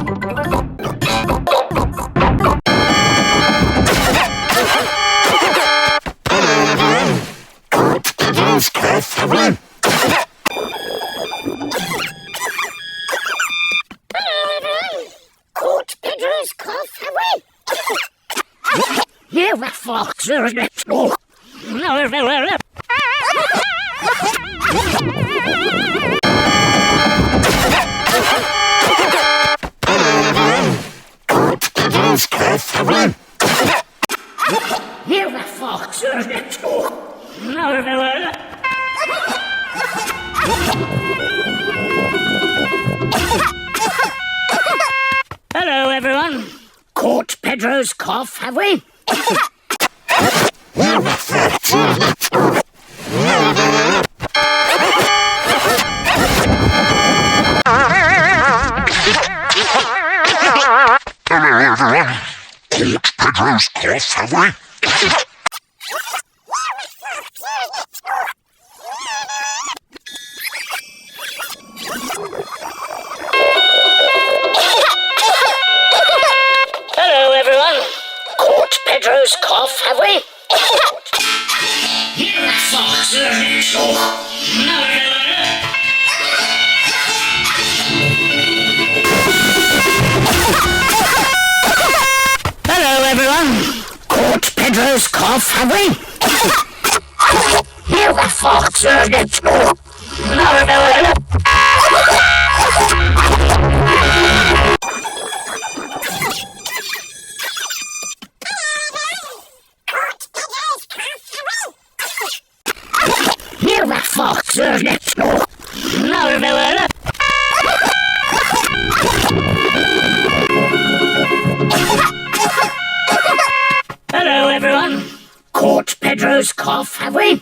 Pedro's cough, have we? Caught Pedro's cough, have we? Here the fox is next door. Caught Pedro's cough, have we? Here the fox is next door. Hello, everyone. Caught Pedro's cough, have we? Here the fox is next door. Hello, everyone. Caught Pedro's cough, have we? Hello, everyone. Caught Pedro's cough, have we? Here the fox is next door. Hello, everyone. Caught Pedro's cough, have we? Here the fox is next door. Here the fox is next door. Hello, everyone. Caught Pedro's cough, have we?